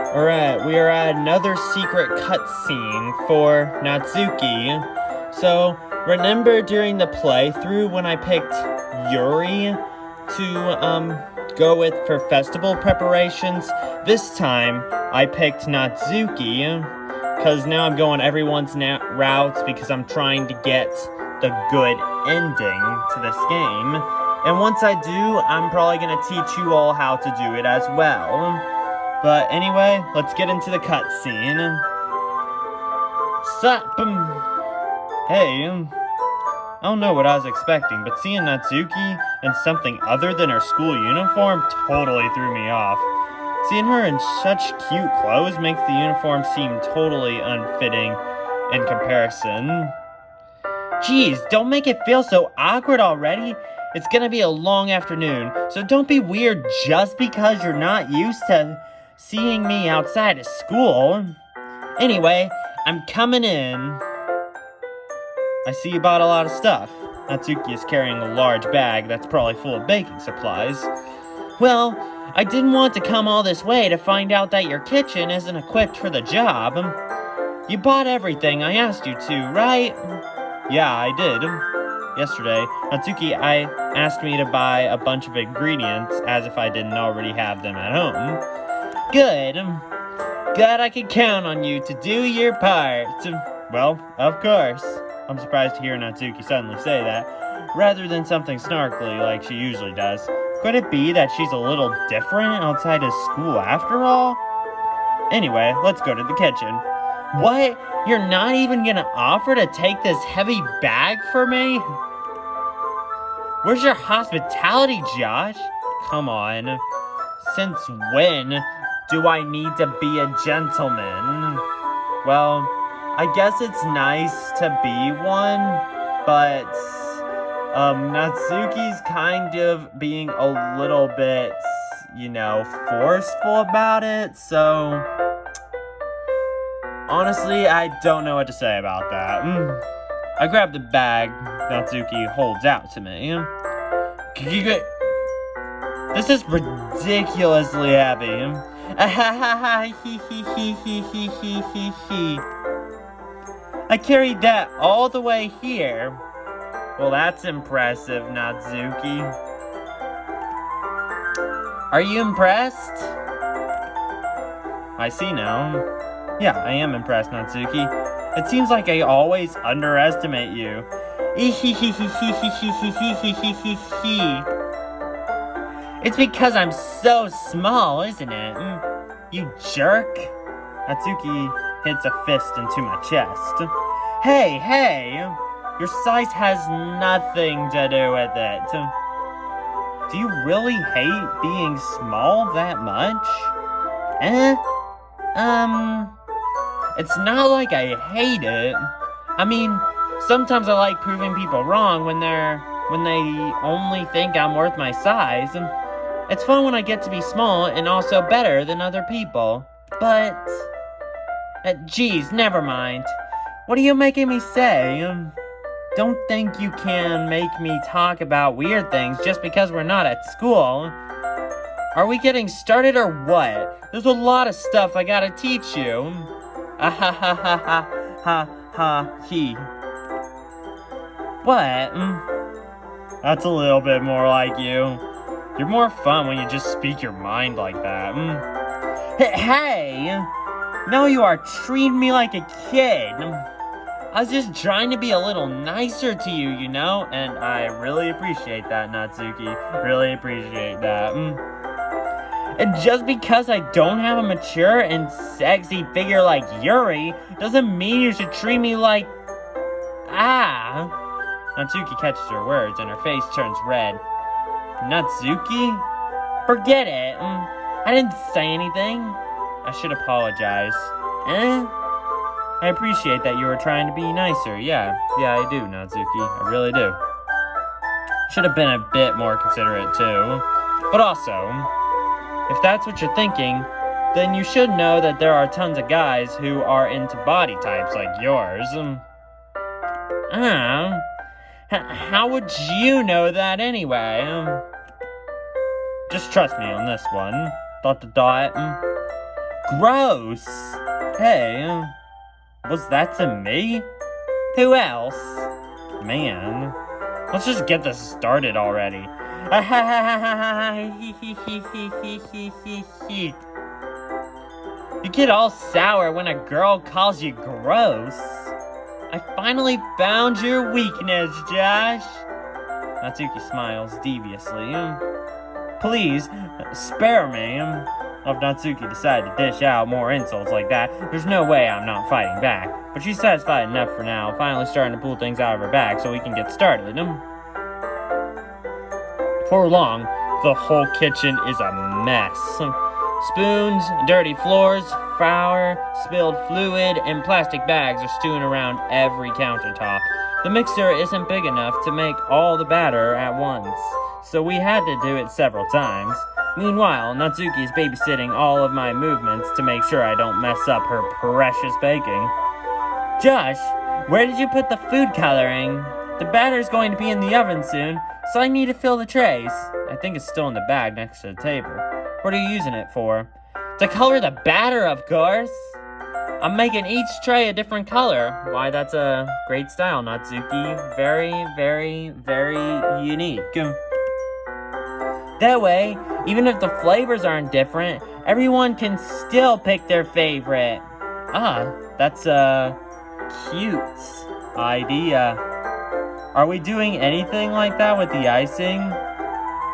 Alright, we are at another secret cutscene for Natsuki. So, remember during the playthrough when I picked Yuri to go with for festival preparations? This time, I picked Natsuki, because now I'm going everyone's routes because I'm trying to get the good ending to this game. And once I do, I'm probably going to teach you all how to do it as well. But anyway, let's get into the cutscene. Sup? Hey, I don't know what I was expecting, but seeing Natsuki in something other than her school uniform totally threw me off. Seeing her in such cute clothes makes the uniform seem totally unfitting in comparison. Jeez, don't make it feel so awkward already. It's gonna be a long afternoon, so don't be weird just because you're not used to seeing me outside of school. Anyway, I'm coming in. I see you bought a lot of stuff. Natsuki is carrying a large bag that's probably full of baking supplies. Well, I didn't want to come all this way to find out that your kitchen isn't equipped for the job. You bought everything I asked you to, right? Yeah, I did. Yesterday, Natsuki asked me to buy a bunch of ingredients as if I didn't already have them at home. Good. Glad I can count on you to do your part. Well, of course. I'm surprised to hear Natsuki suddenly say that, rather than something snarkly like she usually does. Could it be that she's a little different outside of school after all? Anyway, let's go to the kitchen. What? You're not even gonna offer to take this heavy bag for me? Where's your hospitality, Josh? Come on. Since when do I need to be a gentleman? Well, I guess it's nice to be one, but Natsuki's kind of being a little bit, forceful about it, so honestly, I don't know what to say about that. I grab the bag Natsuki holds out to me. This is ridiculously heavy. I carried that all the way here. Well, that's impressive, Natsuki. Are you impressed? I see now. Yeah, I am impressed, Natsuki. It seems like I always underestimate you. It's because I'm so small, isn't it? You jerk. Natsuki hits a fist into my chest. Hey! Your size has nothing to do with it. Do you really hate being small that much? It's not like I hate it. I mean, sometimes I like proving people wrong when they only think I'm worth my size. It's fun when I get to be small and also better than other people. But, geez, never mind. What are you making me say? Don't think you can make me talk about weird things just because we're not at school. Are we getting started or what? There's a lot of stuff I gotta teach you. He. What? That's a little bit more like you. You're more fun when you just speak your mind like that. Hey! Now you are treating me like a kid. I was just trying to be a little nicer to you, and I really appreciate that, Natsuki. Really appreciate that. And just because I don't have a mature and sexy figure like Yuri, doesn't mean you should treat me like... Natsuki catches her words and her face turns red. Natsuki? Forget it. I didn't say anything. I should apologize. I appreciate that you were trying to be nicer. Yeah, I do, Natsuki. I really do. Should have been a bit more considerate, too. But also, if that's what you're thinking, then you should know that there are tons of guys who are into body types like yours. How would you know that anyway? Just trust me on this one. ... Gross! Hey, was that to me? Who else? Man, let's just get this started already. You get all sour when a girl calls you gross. I finally found your weakness, Josh. Natsuki smiles deviously. Please, spare me. If Natsuki decided to dish out more insults like that, there's no way I'm not fighting back. But she's satisfied enough for now, finally starting to pull things out of her bag so we can get started. Before long, the whole kitchen is a mess. Spoons, dirty floors, flour, spilled fluid, and plastic bags are stewing around every countertop. The mixer isn't big enough to make all the batter at once, so we had to do it several times. Meanwhile, Natsuki is babysitting all of my movements to make sure I don't mess up her precious baking. Josh, where did you put the food coloring? The batter's going to be in the oven soon, so I need to fill the trays. I think it's still in the bag next to the table. What are you using it for? To color the batter, of course! I'm making each tray a different color. Why, that's a great style, Natsuki. Very, very, very unique. That way, even if the flavors aren't different, everyone can still pick their favorite. Ah, that's a cute idea. Are we doing anything like that with the icing?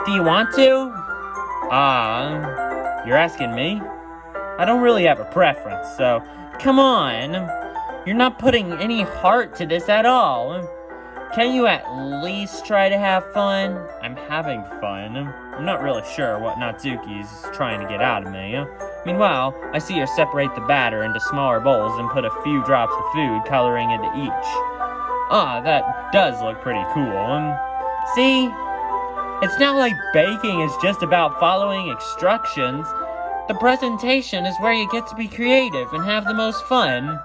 Do you want to? You're asking me? I don't really have a preference, so come on. You're not putting any heart to this at all. Can you at least try to have fun? I'm having fun. I'm not really sure what Natsuki's trying to get out of me. Meanwhile, I see her separate the batter into smaller bowls and put a few drops of food coloring into each. That does look pretty cool. See? It's not like baking is just about following instructions. The presentation is where you get to be creative and have the most fun.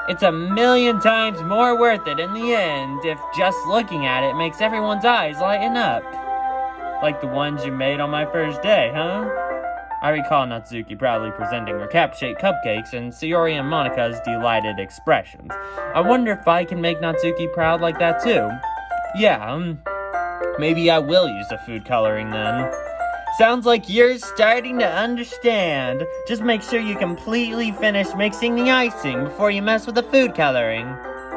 It's 1,000,000 times more worth it in the end if just looking at it makes everyone's eyes lighten up. Like the ones you made on my first day, huh? I recall Natsuki proudly presenting her cap-shaped cupcakes and Sayori and Monika's delighted expressions. I wonder if I can make Natsuki proud like that too. Yeah, maybe I will use the food coloring then. Sounds like you're starting to understand. Just make sure you completely finish mixing the icing before you mess with the food coloring.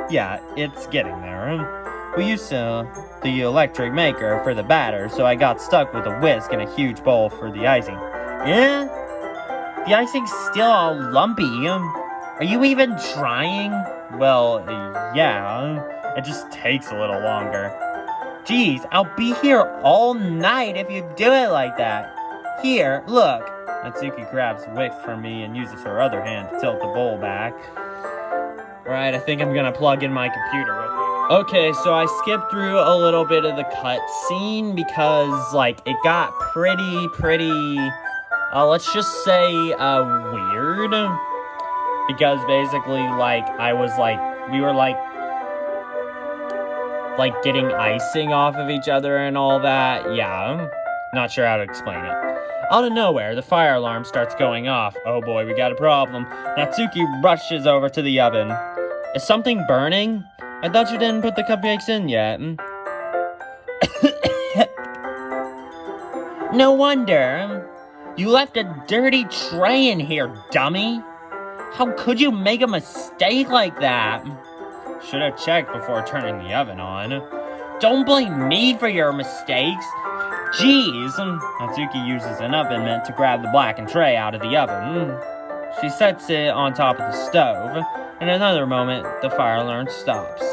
Yeah, it's getting there. We used the electric maker for the batter, so I got stuck with a whisk and a huge bowl for the icing. Yeah? The icing's still all lumpy. Are you even trying? Well, yeah. It just takes a little longer. Geez, I'll be here all night if you do it like that. Here, look. Natsuki grabs a whisk from me and uses her other hand to tilt the bowl back. Alright, I think I'm gonna plug in my computer real quick. Okay, so I skipped through a little bit of the cutscene because, it got pretty, let's just say, weird. Because basically, we were getting icing off of each other and all that. Yeah, I'm not sure how to explain it. Out of nowhere, the fire alarm starts going off. Oh boy, we got a problem. Natsuki rushes over to the oven. Is something burning? I thought you didn't put the cupcakes in yet. No wonder. You left a dirty tray in here, dummy. How could you make a mistake like that? Should have checked before turning the oven on. Don't blame me for your mistakes. Jeez. Natsuki uses an oven mitt to grab the blackened tray out of the oven. She sets it on top of the stove. In another moment, the fire alarm stops.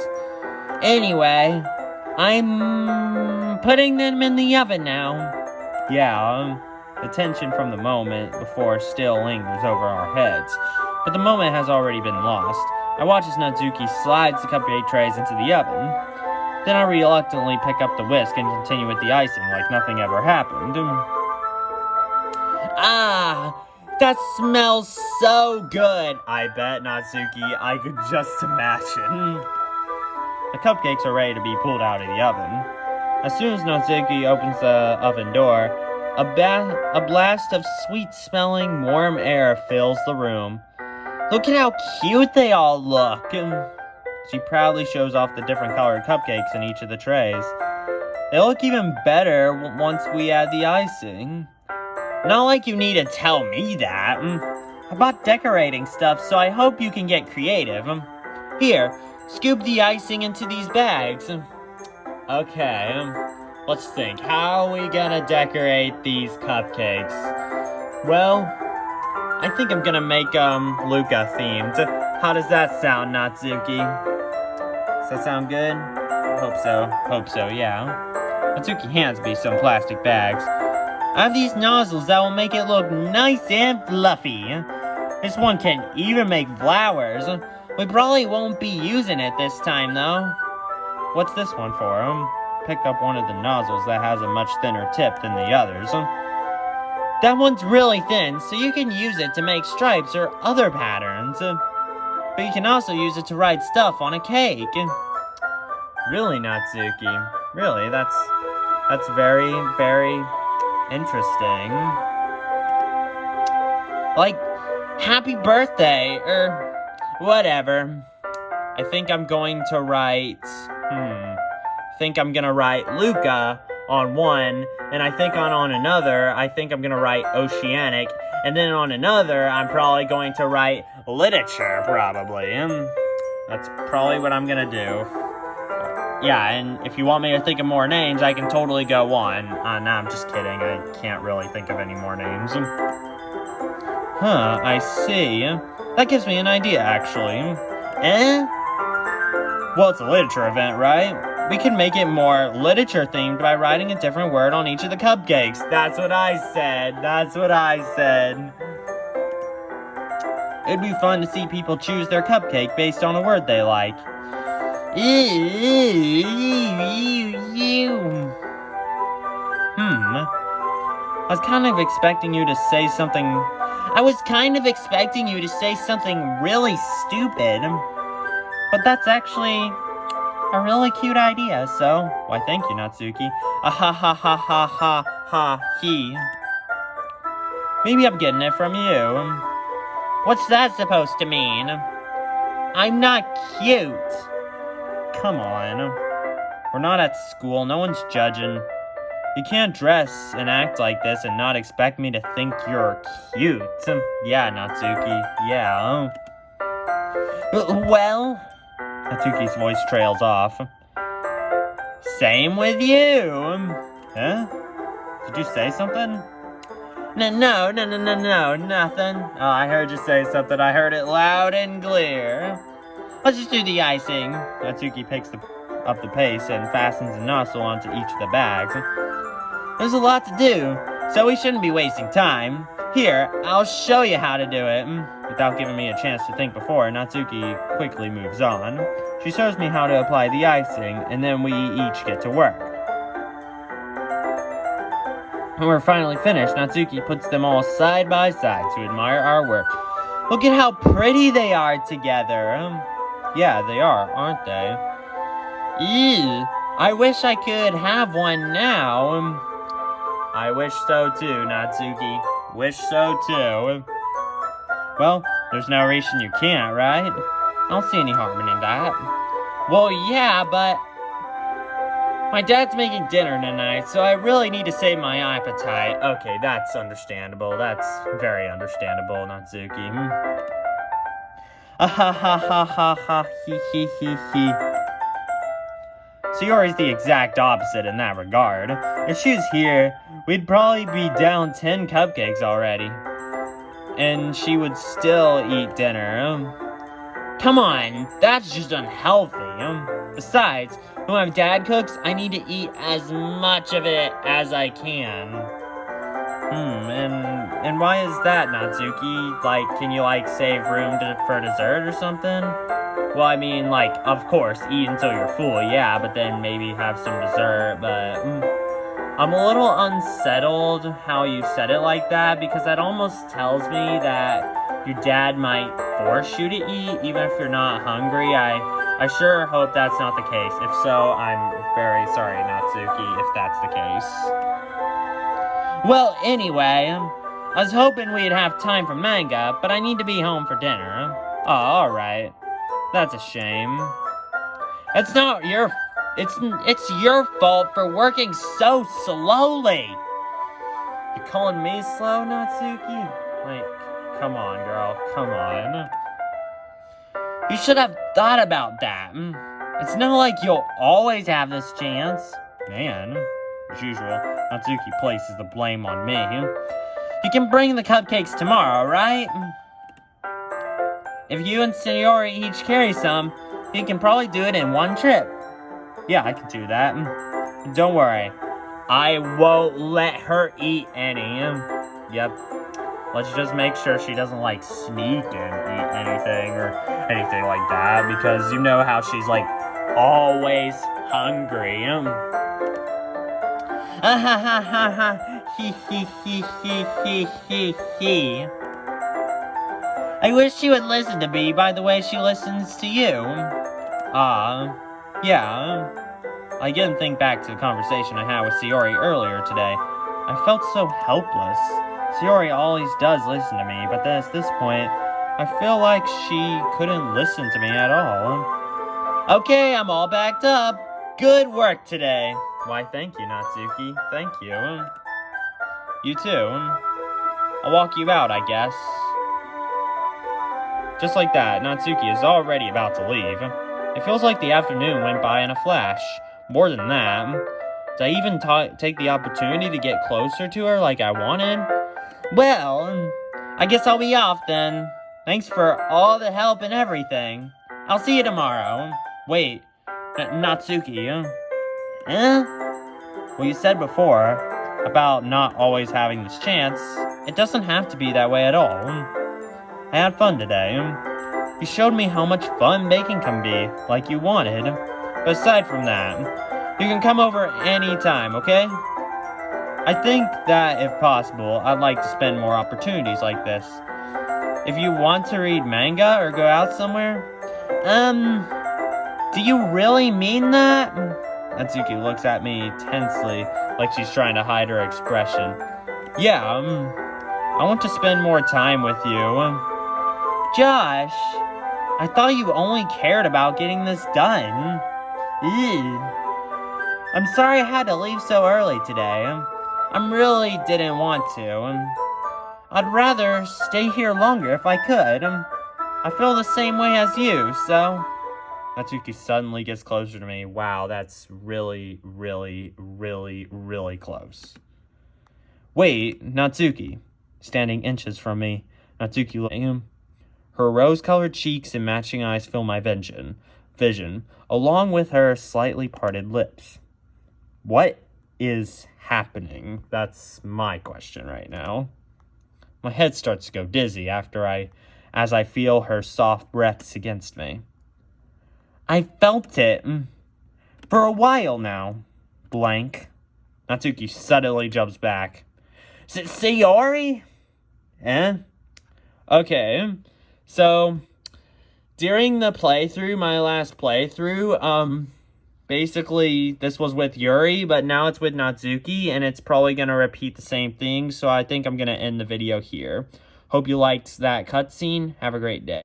Anyway, I'm putting them in the oven now. Yeah, the tension from the moment before still lingers over our heads. But the moment has already been lost. I watch as Natsuki slides the cupcake trays into the oven. Then I reluctantly pick up the whisk and continue with the icing like nothing ever happened. That smells so good! I bet, Natsuki, I could just imagine. The cupcakes are ready to be pulled out of the oven. As soon as Natsuki opens the oven door, A blast of sweet-smelling, warm air fills the room. Look at how cute they all look. She proudly shows off the different colored cupcakes in each of the trays. They look even better once we add the icing. Not like you need to tell me that. I bought decorating stuff, so I hope you can get creative. Here, scoop the icing into these bags. Okay, let's think. How are we gonna decorate these cupcakes? Well, I think I'm gonna make Luca themed. How does that sound, Natsuki? Does that sound good? Hope so, yeah. Natsuki hands me some plastic bags. I have these nozzles that will make it look nice and fluffy. This one can even make flowers. We probably won't be using it this time, though. What's this one for? Pick up one of the nozzles that has a much thinner tip than the others. That one's really thin, so you can use it to make stripes or other patterns. But you can also use it to write stuff on a cake. Really, Natsuki? Really, that's very, very interesting. Like, happy birthday, or whatever. I think I'm going to write, Luca on one, and I think on another, I'm gonna write oceanic, and then on another, I'm probably going to write literature, probably. That's probably what I'm gonna do. Yeah, and if you want me to think of more names, I can totally go on. No, I'm just kidding. I can't really think of any more names. I see. That gives me an idea, actually. Well, it's a literature event, right? We can make it more literature-themed by writing a different word on each of the cupcakes. That's what I said. It'd be fun to see people choose their cupcake based on a word they like. I was kind of expecting you to say something really stupid. But that's actually a really cute idea, so why thank you, Natsuki. He. Maybe I'm getting it from you. What's that supposed to mean? I'm not cute. Come on. We're not at school, no one's judging. You can't dress and act like this and not expect me to think you're cute. Yeah, Natsuki, yeah. Well, Natsuki's voice trails off. Same with you. Huh? Did you say something? No, nothing. Oh, I heard you say something. I heard it loud and clear. Let's just do the icing. Natsuki picks up the paste and fastens the nozzle onto each of the bags. There's a lot to do, so we shouldn't be wasting time. Here, I'll show you how to do it. Without giving me a chance to think before, Natsuki quickly moves on. She shows me how to apply the icing, and then we each get to work. When we're finally finished, Natsuki puts them all side by side to admire our work. Look at how pretty they are together. Yeah, they are, aren't they? Ew, I wish I could have one now. I wish so too, Natsuki. Wish so too. Well, there's no reason you can't, right? I don't see any harm in that. Well, yeah, but my dad's making dinner tonight, so I really need to save my appetite. Okay, that's understandable. That's very understandable, Natsuki. He. Sayori's the exact opposite in that regard. If she was here, we'd probably be down 10 cupcakes already. And she would still eat dinner. Come on, that's just unhealthy. Besides, when my dad cooks, I need to eat as much of it as I can. And why is that, Natsuki? Like, can you, save room for dessert or something? Well, I mean, of course, eat until you're full, yeah, but then maybe have some dessert, but I'm a little unsettled how you said it like that, because that almost tells me that your dad might force you to eat, even if you're not hungry. I sure hope that's not the case. If so, I'm very sorry, Natsuki, if that's the case. Well, anyway, I was hoping we'd have time for manga, but I need to be home for dinner. Oh, alright. That's a shame. It's not your... It's your fault for working so slowly. You calling me slow, Natsuki? Like, come on, girl. Come on. You should have thought about that. It's not like you'll always have this chance. Man, as usual, Natsuki places the blame on me. You can bring the cupcakes tomorrow, right? If you and Sayori each carry some, you can probably do it in one trip. Yeah, I can do that. Don't worry. I won't let her eat any. Yep. Let's just make sure she doesn't, like, sneak and eat anything or anything like that, because you know how she's, like, always hungry. I wish she would listen to me by the way she listens to you. Yeah. I again think back to the conversation I had with Sayori earlier today. I felt so helpless. Sayori always does listen to me, but at this point, I feel like she couldn't listen to me at all. Okay, I'm all backed up. Good work today. Why, thank you, Natsuki. Thank you. You too. I'll walk you out, I guess. Just like that, Natsuki is already about to leave. It feels like the afternoon went by in a flash. More than that, did I even take the opportunity to get closer to her like I wanted? Well, I guess I'll be off then. Thanks for all the help and everything. I'll see you tomorrow. Wait, Natsuki, Well, you said before about not always having this chance. It doesn't have to be that way at all. I had fun today. You showed me how much fun baking can be, like you wanted. But aside from that, you can come over anytime, okay? I think that, if possible, I'd like to spend more opportunities like this. If you want to read manga or go out somewhere, do you really mean that? Natsuki looks at me tensely, like she's trying to hide her expression. Yeah, I want to spend more time with you. Josh, I thought you only cared about getting this done. Ew. I'm sorry I had to leave so early today. I really didn't want to. I'd rather stay here longer if I could. I feel the same way as you, so... Natsuki suddenly gets closer to me. Wow, that's really, really, really, really close. Wait, Natsuki. Standing inches from me, Natsuki looking at him. Her rose-colored cheeks and matching eyes fill my vision, along with her slightly parted lips. What is happening? That's my question right now. My head starts to go dizzy as I feel her soft breaths against me. I felt it for a while now. Blank. Natsuki suddenly jumps back. Sayori? Okay. So, during the playthrough, my last playthrough, basically, this was with Yuri, but now it's with Natsuki, and it's probably going to repeat the same thing, so I think I'm going to end the video here. Hope you liked that cutscene. Have a great day.